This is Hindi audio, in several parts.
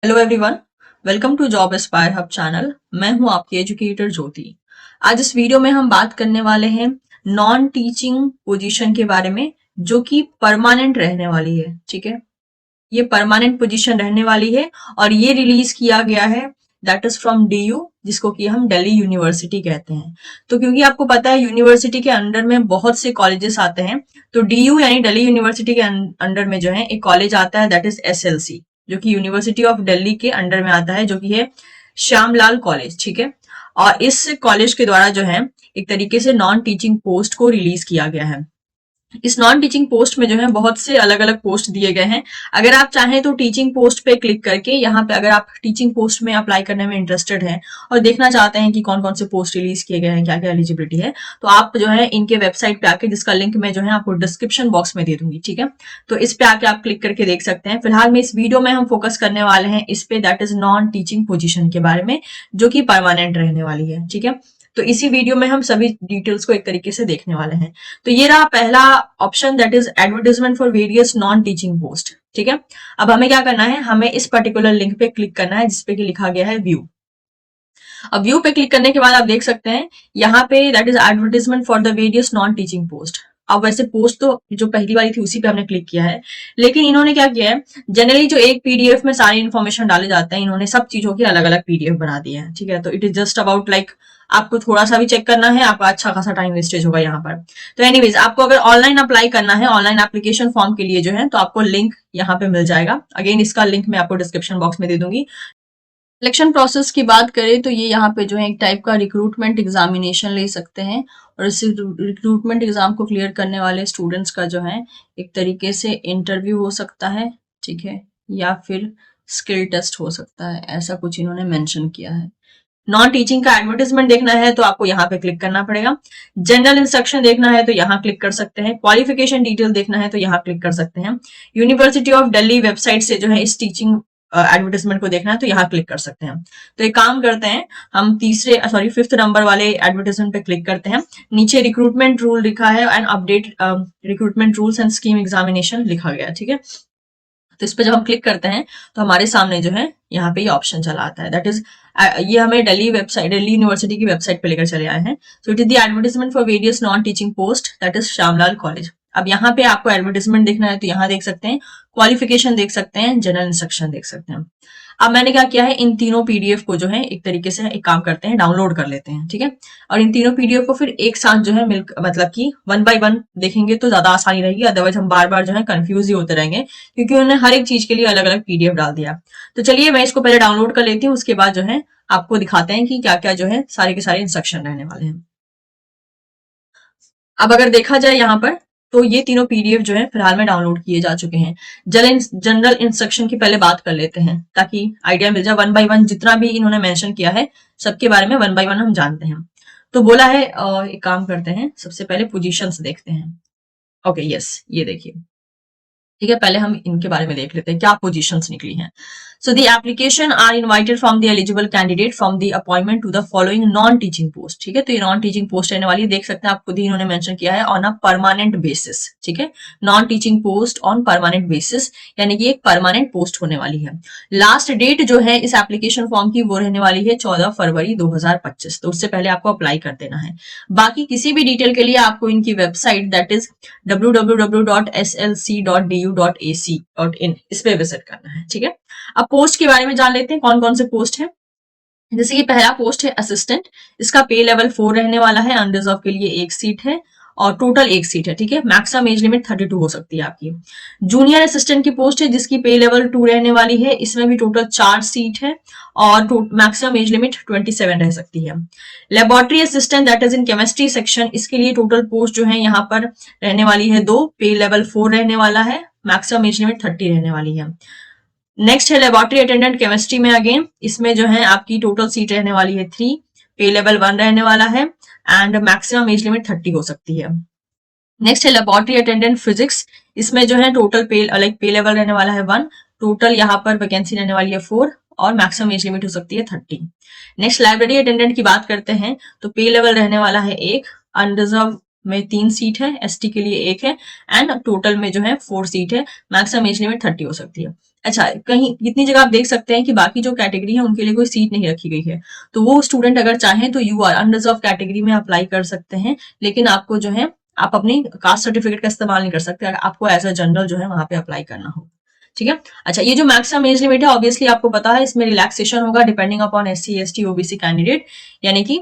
Hello everyone, welcome to job aspire hub channel. मैं हूं आपकी एजुकेटर ज्योति। आज इस वीडियो में हम बात करने वाले हैं नॉन टीचिंग पोजीशन के बारे में, जो कि परमानेंट रहने वाली है। ठीक है, ये परमानेंट पोजीशन रहने वाली है और ये रिलीज किया गया है, दैट इज फ्रॉम डीयू, जिसको कि हम दिल्ली यूनिवर्सिटी कहते हैं। तो क्योंकि आपको पता है यूनिवर्सिटी के अंडर में बहुत से कॉलेजेस आते हैं, तो डीयू यानी दिल्ली यूनिवर्सिटी के अंडर में जो है एक कॉलेज आता है, दैट इज एसएलसी, जो कि यूनिवर्सिटी ऑफ दिल्ली के अंडर में आता है, जो कि है श्यामलाल कॉलेज। ठीक है, और इस कॉलेज के द्वारा जो है एक तरीके से नॉन टीचिंग पोस्ट को रिलीज किया गया है। इस नॉन टीचिंग पोस्ट में जो है बहुत से अलग अलग पोस्ट दिए गए हैं। अगर आप चाहें तो टीचिंग पोस्ट पे क्लिक करके यहाँ पे अगर आप टीचिंग पोस्ट में अप्लाई करने में इंटरेस्टेड हैं और देखना चाहते हैं कि कौन कौन से पोस्ट रिलीज किए गए हैं, क्या क्या एलिजिबिलिटी है, तो आप जो है इनके वेबसाइट पे आके, जिसका लिंक मैं जो है आपको डिस्क्रिप्शन बॉक्स में दे दूंगी। ठीक है, तो इस पे आके आप क्लिक करके देख सकते हैं। फिलहाल में इस वीडियो में हम फोकस करने वाले हैं इस पे, that is non teaching position के बारे में, जो कि परमानेंट रहने वाली है। ठीक है, तो इसी वीडियो में हम सभी डिटेल्स को एक तरीके से देखने वाले हैं। तो ये रहा पहला option, that is advertisement for various non teaching post. ठीक है, अब हमें क्या करना है, हमें इस पर्टिकुलर लिंक पे क्लिक करना है जिसपे कि लिखा गया है व्यू। अब व्यू पे क्लिक करने के बाद आप देख सकते हैं यहाँ पे that is advertisement for the various non teaching post. अब वैसे पोस्ट तो जो पहली वाली थी उसी पे हमने क्लिक किया है, लेकिन इन्होंने क्या किया है, जनरली जो एक पीडीएफ में सारी इन्फॉर्मेशन डाले जाते हैं, इन्होंने सब चीजों की अलग अलग पीडीएफ बना दी है। ठीक है, तो it is just about like आपको थोड़ा सा भी चेक करना है, आपका अच्छा खासा टाइम वेस्टेज होगा यहाँ पर। तो एनीवेज, आपको अगर ऑनलाइन अप्लाई करना है, ऑनलाइन एप्लीकेशन फॉर्म के लिए जो है, तो आपको लिंक यहाँ पे मिल जाएगा। अगेन इसका लिंक मैं आपको डिस्क्रिप्शन बॉक्स में दे दूंगी। सिलेक्शन प्रोसेस की बात करें तो ये यहाँ पे जो है एक टाइप का रिक्रूटमेंट एग्जामिनेशन ले सकते हैं, और इस रिक्रूटमेंट एग्जाम को क्लियर करने वाले स्टूडेंट्स का जो है एक तरीके से इंटरव्यू हो सकता है। ठीक है, या फिर स्किल टेस्ट हो सकता है, ऐसा कुछ इन्होंने मेंशन किया है। नॉन टीचिंग का एडवर्टाइजमेंट देखना है तो आपको यहाँ पे क्लिक करना पड़ेगा। जनरल इंस्ट्रक्शन देखना है तो यहाँ क्लिक कर सकते हैं। क्वालिफिकेशन डिटेल देखना है तो यहाँ क्लिक कर सकते हैं। यूनिवर्सिटी ऑफ दिल्ली वेबसाइट से जो है इस टीचिंग एडवर्टाइजमेंट को देखना है तो यहाँ क्लिक कर सकते हैं। तो एक काम करते हैं, हम फिफ्थ नंबर वाले एडवर्टाइजमेंट पे क्लिक करते हैं। नीचे रिक्रूटमेंट रूल लिखा है and update recruitment rules and scheme examination लिखा गया है। ठीक है, तो इस पर जब हम क्लिक करते हैं तो हमारे सामने जो है यहाँ पे ये ऑप्शन चला आता है, दैट इज ये हमें दिल्ली यूनिवर्सिटी की वेबसाइट पे लेकर चले आए हैं। So it is the advertisement for various non teaching post, that is Shyamlal college. अब यहाँ पे आपको एडवर्टाइजमेंट देखना है तो यहाँ देख सकते हैं, क्वालिफिकेशन देख सकते हैं, जनरल इंस्ट्रक्शन देख सकते हैं। अब मैंने क्या किया है, इन तीनों पीडीएफ को जो है एक तरीके से एक काम करते हैं, डाउनलोड कर लेते हैं। ठीक है, और इन तीनों पीडीएफ को फिर एक साथ जो है मतलब कि वन बाय वन देखेंगे तो ज्यादा आसानी रहेगी, अदरवाइज हम बार बार जो है कंफ्यूज ही होते रहेंगे, क्योंकि उन्होंने हर एक चीज के लिए अलग अलग पीडीएफ डाल दिया। तो चलिए मैं इसको पहले डाउनलोड कर लेती हूँ, उसके बाद जो है आपको दिखाते हैं कि क्या क्या जो है सारे के सारे इंस्ट्रक्शन रहने वाले हैं। अब अगर देखा जाए यहाँ पर, तो ये तीनों पीडीएफ जो है फिलहाल में डाउनलोड किए जा चुके हैं। जनरल इंस्ट्रक्शन की पहले बात कर लेते हैं ताकि आइडिया मिल जाए। वन बाय वन जितना भी इन्होंने मेंशन किया है सबके बारे में वन बाय वन हम जानते हैं। तो बोला है एक काम करते हैं, सबसे पहले पोजीशंस देखते हैं। ओके यस, ये देखिए। ठीक है, पहले हम इनके बारे में देख लेते हैं क्या पोजीशंस निकली हैं। So the application are invited from the eligible candidate from the appointment to the following non teaching post. ठीक है, तो ये नॉन टीचिंग पोस्ट रहने वाली है, देख सकते हैं आप, खुद ही इन्होंने मेंशन किया है ऑन अ परमानेंट बेसिस। ठीक है, non teaching post on permanent basis, यानी कि एक परमानेंट पोस्ट होने वाली है। लास्ट डेट जो है इस एप्लीकेशन फॉर्म की वो रहने वाली है 14 फरवरी 2025, तो उससे पहले आपको अप्लाई कर देना है। बाकी किसी भी डिटेल के लिए आपको इनकी वेबसाइट, दैट इज www.slc.du.ac.in, इस पे विजिट करना है। ठीक है, अब पोस्ट के बारे में जान लेते हैं कौन कौन से पोस्ट है। जैसे कि पहला पोस्ट है असिस्टेंट, इसका पे लेवल 4 रहने वाला है, अनरिजर्व के लिए एक सीट है और टोटल एक सीट है। ठीक है, मैक्सिमम एज लिमिट 32 हो सकती है आपकी। जूनियर असिस्टेंट की पोस्ट है जिसकी पे लेवल 2 रहने वाली है, इसमें भी टोटल 4 सीट है और मैक्सिमम एज लिमिट 27 रह सकती है। Laboratory assistant that is in chemistry section, इसके लिए टोटल पोस्ट जो है यहाँ पर रहने वाली है 2, पे लेवल 4 रहने वाला है, मैक्सिमम एज लिमिट 30 रहने वाली है। नेक्स्ट है लेबोरेटरी अटेंडेंट केमिस्ट्री में, अगेन इसमें जो है आपकी टोटल सीट रहने वाली है 3, पे लेवल 1 रहने वाला है एंड मैक्सिमम एज लिमिट 30 हो सकती है। नेक्स्ट है लेबोरेटरी अटेंडेंट फिजिक्स, इसमें जो है टोटल पे लेवल रहने वाला है 1, टोटल यहाँ पर वैकेंसी रहने वाली है 4 और मैक्सिमम एज लिमिट हो सकती है 30। नेक्स्ट लाइब्रेरी अटेंडेंट की बात करते हैं तो पे लेवल रहने वाला है 1, अनरिजर्व में 3 सीट है, एसटी के लिए 1 है एंड टोटल में जो है 4 सीट है, मैक्सिमम एज लिमिट 30 हो सकती है। अच्छा, कहीं कितनी जगह आप देख सकते हैं कि बाकी जो कैटेगरी है उनके लिए कोई सीट नहीं रखी गई है, तो वो स्टूडेंट अगर चाहें तो यू आर अनरिजर्व कैटेगरी में अप्लाई कर सकते हैं, लेकिन आपको जो है आप अपनी कास्ट सर्टिफिकेट का इस्तेमाल नहीं कर सकते, आपको एज अ जनरल जो है वहां पे अप्लाई करना होगा। ठीक है। अच्छा, ये जो मैक्सिमम एज लिमिट है ऑब्वियसली आपको पता है, इसमें रिलैक्सेशन होगा depending upon SC ST OBC candidate, यानी कि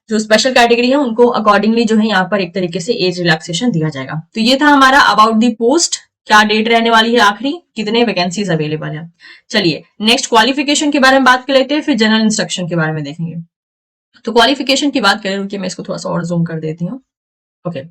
जो स्पेशल कैटेगरी है उनको अकॉर्डिंगली जो है यहाँ पर एक तरीके से एज रिलैक्सेशन दिया जाएगा। तो ये था हमारा अबाउट दी पोस्ट, क्या डेट रहने वाली है आखिरी, कितने वैकेंसीज अवेलेबल है। चलिए नेक्स्ट क्वालिफिकेशन के बारे में बात कर लेते हैं, फिर जनरल इंस्ट्रक्शन के बारे में देखेंगे। तो क्वालिफिकेशन की बात करें, रुकिए मैं इसको थोड़ा सा और जूम कर देती हूँ। ओके,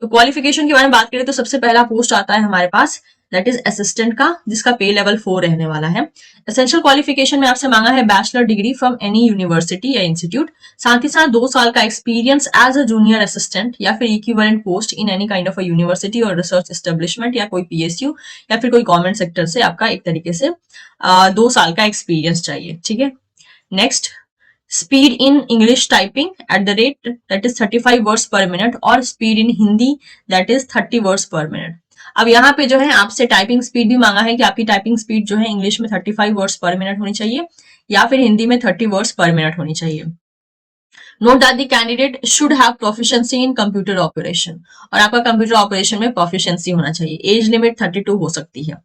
तो क्वालिफिकेशन के बारे में बात करें तो सबसे पहला पोस्ट आता है हमारे पास, दैट इज असिस्टेंट का, जिसका पे लेवल 4 रहने वाला है। एसेंशियल क्वालिफिकेशन में आपसे मांगा है bachelor degree from any university या इंस्टीट्यूट, साथ ही साथ 2 साल का experience as a junior assistant या फिर equivalent post in any kind of a university और रिसर्च एस्टेब्लिशमेंट, या कोई PSU या फिर कोई गवर्नमेंट सेक्टर से आपका एक तरीके से 2 साल का एक्सपीरियंस चाहिए। ठीक है। Next, speed in English typing at the rate that is 35 words per minute, और speed in Hindi that is 30 words per minute. अब यहाँ पे जो है आपसे टाइपिंग स्पीड भी मांगा है कि आपकी टाइपिंग स्पीड जो है इंग्लिश में 35 वर्ड्स पर मिनट होनी चाहिए, या फिर हिंदी में 30 वर्ड्स पर मिनट होनी चाहिए। Note that the candidate should have proficiency in computer operation, और आपका कंप्यूटर ऑपरेशन में प्रोफिशिएंसी होना चाहिए। एज लिमिट 32 हो सकती है।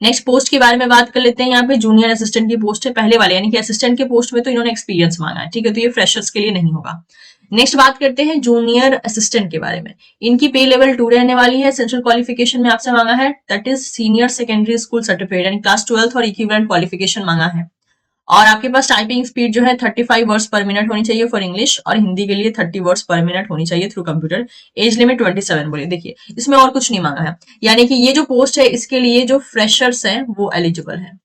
नेक्स्ट पोस्ट के बारे में बात कर लेते हैं। यहाँ पे जूनियर असिस्टेंट की पोस्ट है, पहले वाले यानी कि असिस्टेंट के पोस्ट में तो इन्होंने एक्सपीरियंस मांगा है, ठीक है, तो ये फ्रेशर्स के लिए नहीं होगा। नेक्स्ट बात करते हैं जूनियर असिस्टेंट के बारे में। इनकी पे लेवल 2 रहने वाली है। सेंट्रल क्वालिफिकेशन में आपसे मांगा है that is senior secondary school certificate, यानी क्लास 12 और इक्विवेलेंट क्वालिफिकेशन मांगा है। और आपके पास टाइपिंग स्पीड जो है 35 वर्ड्स पर मिनट होनी चाहिए फॉर इंग्लिश, और हिंदी के लिए 30 वर्ड्स पर मिनट होनी चाहिए थ्रू कंप्यूटर। एज लिमिट 27 बोलिए। देखिए इसमें और कुछ नहीं मांगा है, यानी कि ये जो पोस्ट है इसके लिए जो फ्रेशर्स हैं वो एलिजिबल है।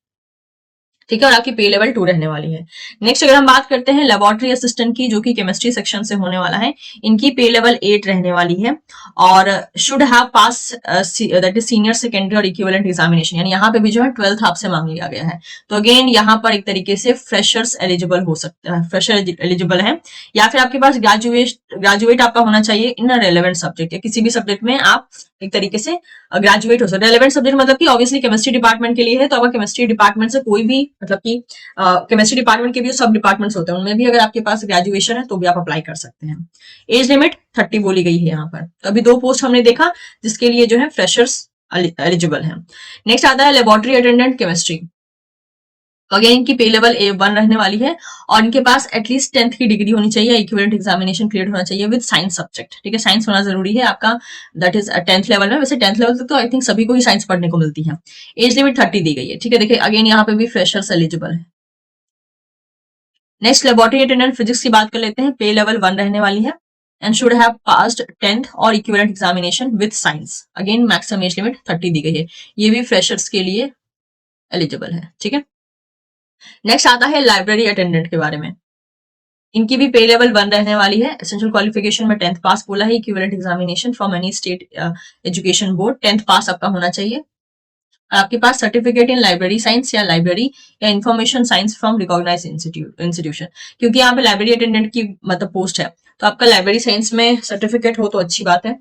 ठीक है, और आपकी पे लेवल 2 रहने वाली है। नेक्स्ट अगर हम बात करते हैं लेबोरेटरी असिस्टेंट की, जो कि केमिस्ट्री सेक्शन से होने वाला है, इनकी पे लेवल 8 रहने वाली है, और should have pass that is senior secondary और इक्विवेलेंट एग्जामिनेशन, यानी यहाँ पे भी जो है 12th आपसे मांग लिया गया है। तो अगेन यहाँ पर एक तरीके से फ्रेशर्स एलिजिबल हो सकता है, फ्रेशर एलिजिबल है, या फिर आपके पास ग्रेजुएट आपका होना चाहिए इन रेलेवेंट सब्जेक्ट, या किसी भी सब्जेक्ट में आप एक तरीके से ग्रेजुएट हो सकते हैं। रेलेवेंट सब्जेक्ट मतलब कि ऑब्वियसली केमिस्ट्री डिपार्टमेंट के लिए है, तो अगर केमिस्ट्री डिपार्टमेंट से कोई भी मतलब कि केमिस्ट्री डिपार्टमेंट के भी सब डिपार्टमेंट्स होते हैं, उनमें भी अगर आपके पास ग्रेजुएशन है तो भी आप अप्लाई कर सकते हैं। एज लिमिट 30 बोली गई है यहाँ पर। तो अभी 2 पोस्ट हमने देखा जिसके लिए जो है फ्रेशर्स एलिजिबल है। नेक्स्ट आता है लेबोरेटरी अटेंडेंट केमिस्ट्री। अगेन इनकी पे लेवल A1 रहने वाली है, और इनके पास एटलीस्ट 10th की डिग्री होनी चाहिए, इक्विवेलेंट एग्जामिनेशन क्लियर होना चाहिए विद साइंस सब्जेक्ट। ठीक है, साइंस होना जरूरी है आपका, दैट इज 10th लेवल में। वैसे 10th लेवल तक तो आई थिंक सभी को ही साइंस पढ़ने को मिलती है। एज लिमिट 30 दी गई है। ठीक है, देखिए अगेन यहाँ पे भी फ्रेशर्स एलिजिबल है। नेक्स्ट लेबोरेटरी अटेंडेंट फिजिक्स की बात कर लेते हैं। पे लेवल 1 रहने वाली है, and should have passed 10th और equivalent examination with science. Again maximum age limit 30 दी गई है, ये भी फ्रेशर्स के लिए एलिजिबल है। ठीक है। नेक्स्ट आता है लाइब्रेरी अटेंडेंट के बारे में। इनकी भी पे लेवल 1 रहने वाली है। एसेंशियल क्वालिफिकेशन में 10th पास बोला है, equivalent examination from any state education board, 10th pass आपका होना चाहिए। और आपके पास सर्टिफिकेट इन लाइब्रेरी साइंस या लाइब्रेरी या information science from recognise institution, क्योंकि यहाँ पे लाइब्रेरी अटेंडेंट की मतलब पोस्ट है, तो आपका लाइब्रेरी साइंस में सर्टिफिकेट हो तो अच्छी बात है।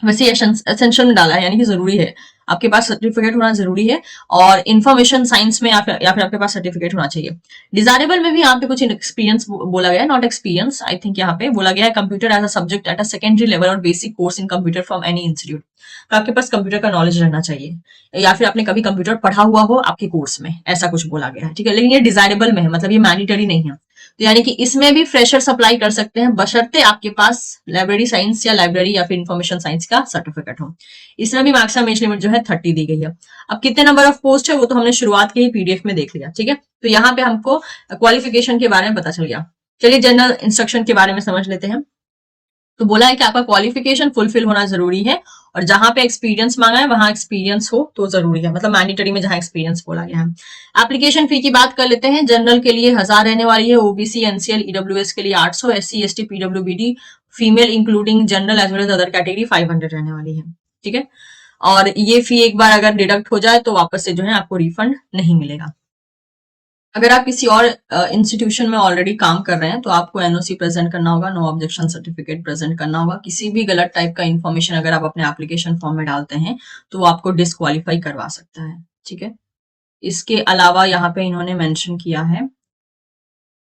वैसे एसेंशियल में डाला है, यानी कि जरूरी है, आपके पास सर्टिफिकेट होना जरूरी है, और इन्फॉर्मेशन साइंस में या फिर आपके पास सर्टिफिकेट होना चाहिए। डिजायरेबल में भी यहाँ पे कुछ एक्सपीरियंस बोला गया है, नॉट एक्सपीरियंस। आई थिंक यहाँ पे बोला गया है computer as a subject at a secondary level और basic course in computer from any institute. तो आपके पास कंप्यूटर का नॉलेज रहना चाहिए, या फिर आपने कभी कंप्यूटर पढ़ा हुआ हो आपके कोर्स में, ऐसा कुछ बोला गया है। ठीक है, लेकिन ये डिजायरेबल में है, मतलब ये मैंडेटरी नहीं है। तो यानी कि इसमें भी फ्रेशर्स अप्लाई कर सकते हैं, बशर्ते आपके पास लाइब्रेरी साइंस या लाइब्रेरी या फिर इंफॉर्मेशन साइंस का सर्टिफिकेट हो। इसमें भी मैक्सिमम एज लिमिट जो है 30 दी गई है। अब कितने नंबर ऑफ पोस्ट है वो तो हमने शुरुआत के ही PDF में देख लिया। ठीक है, तो यहाँ पे हमको क्वालिफिकेशन के बारे में पता चल गया। चलिए जनरल इंस्ट्रक्शन के बारे में समझ लेते हैं। तो बोला है कि आपका क्वालिफिकेशन फुलफिल होना जरूरी है, और जहां पे एक्सपीरियंस मांगा है वहां एक्सपीरियंस हो तो जरूरी है, मतलब मैंडेटरी में जहां एक्सपीरियंस बोला गया है। एप्लीकेशन फी की बात कर लेते हैं। जनरल के लिए 1000 रहने वाली है, OBC NCL EWS के लिए 800, SC ST PWBD female including general as well as other category 500 रहने वाली है। ठीक है, और ये फी एक बार अगर डिडक्ट हो जाए तो वापस से जो है आपको रिफंड नहीं मिलेगा। अगर आप किसी और इंस्टीट्यूशन में ऑलरेडी काम कर रहे हैं तो आपको NOC प्रेजेंट करना होगा, नो ऑब्जेक्शन सर्टिफिकेट प्रेजेंट करना होगा। किसी भी गलत टाइप का इंफॉर्मेशन अगर आप अपने एप्लीकेशन फॉर्म में डालते हैं तो वो आपको डिस्क्वालीफाई करवा सकता है। ठीक है। इसके अलावा यहाँ पे इन्होंने मेंशन किया है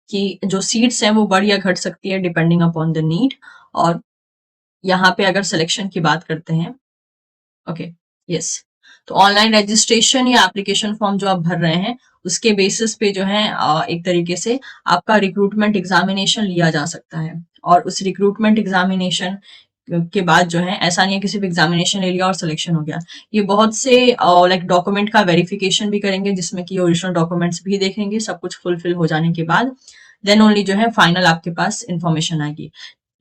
कि जो सीट्स हैं वो बढ़ या घट सकती है डिपेंडिंग अपॉन द नीड। और यहाँ पे अगर सिलेक्शन की बात करते हैं, ओके, यस, तो ऑनलाइन रजिस्ट्रेशन या एप्लीकेशन फॉर्म जो आप भर रहे हैं उसके बेसिस पे जो है एक तरीके से आपका रिक्रूटमेंट एग्जामिनेशन लिया जा सकता है। और उस रिक्रूटमेंट एग्जामिनेशन के बाद जो है ऐसा नहीं है कि सिर्फ एग्जामिनेशन ले लिया और सिलेक्शन हो गया। ये बहुत से लाइक डॉक्यूमेंट का वेरिफिकेशन भी करेंगे जिसमें कि ओरिजिनल डॉक्यूमेंट्स भी देखेंगे, सब कुछ फुलफिल हो जाने के बाद देन ओनली जो है फाइनल आपके पास इंफॉर्मेशन आएगी।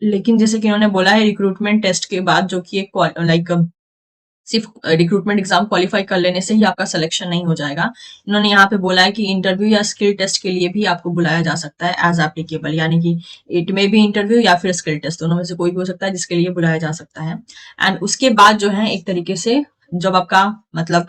लेकिन जैसे कि इन्होंने बोला है रिक्रूटमेंट टेस्ट के बाद जो कि एक लाइक सिर्फ रिक्रूटमेंट एग्जाम क्वालिफाई कर लेने से ही आपका सिलेक्शन नहीं हो जाएगा। इन्होंने यहाँ पे बोला है कि इंटरव्यू या स्किल टेस्ट के लिए भी आपको बुलाया जा सकता है एज एप्लीकेबल, यानी कि इट में भी इंटरव्यू या फिर स्किल टेस्ट दोनों में से कोई भी हो सकता है जिसके लिए बुलाया जा सकता है। एंड उसके बाद जो है एक तरीके से जब आपका मतलब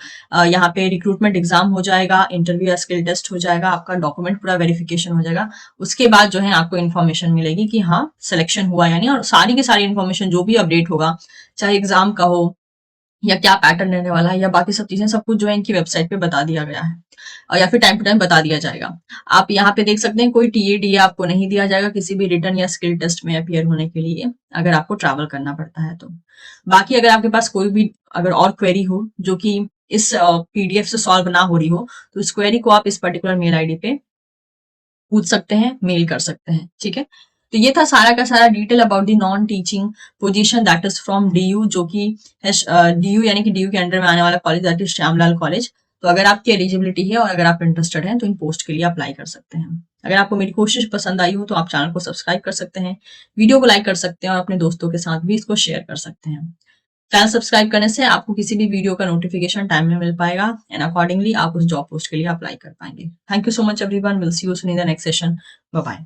यहाँ पे रिक्रूटमेंट एग्जाम हो जाएगा, इंटरव्यू या स्किल टेस्ट हो जाएगा, आपका डॉक्यूमेंट पूरा वेरिफिकेशन हो जाएगा, उसके बाद जो है आपको इन्फॉर्मेशन मिलेगी कि हाँ सिलेक्शन हुआ या नहीं। और सारी की सारी इन्फॉर्मेशन जो भी अपडेट होगा, चाहे एग्जाम का हो या क्या पैटर्न रहने वाला है या बाकी सब चीजें, सब कुछ जो है इनकी वेबसाइट पे बता दिया गया है और या फिर टाइम टू टाइम बता दिया जाएगा। आप यहाँ पे देख सकते हैं कोई टीएडी आपको नहीं दिया जाएगा किसी भी रिटर्न या स्किल टेस्ट में अपियर होने के लिए अगर आपको ट्रैवल करना पड़ता है तो। बाकी अगर आपके पास कोई भी अगर और क्वेरी हो जो कि इस पीडीएफ से सॉल्व ना हो रही हो तो इस क्वेरी को आप इस पर्टिकुलर मेल आईडी पे पूछ सकते हैं, मेल कर सकते हैं, ठीक है। तो ये था सारा का सारा detail about the non teaching position that is from DU, जो कि है डीयू यानी कि डीयू के अंडर में आने वाला college that is Shyamlal college. तो अगर आपकी एलिजिबिलिटी है और अगर आप इंटरेस्टेड हैं तो इन पोस्ट के लिए अप्लाई कर सकते हैं। अगर आपको मेरी कोशिश पसंद आई हो तो आप चैनल को सब्सक्राइब कर सकते हैं, वीडियो को लाइक कर सकते हैं और अपने दोस्तों के साथ भी इसको शेयर कर सकते हैं। चैनल सब्सक्राइब करने से आपको किसी भी वीडियो का नोटिफिकेशन टाइम में मिल पाएगा एंड अकॉर्डिंगली आप उस जॉब पोस्ट के लिए अप्लाई कर पाएंगे। Thank you so much everyone, will see you soon in the next session. Bye bye.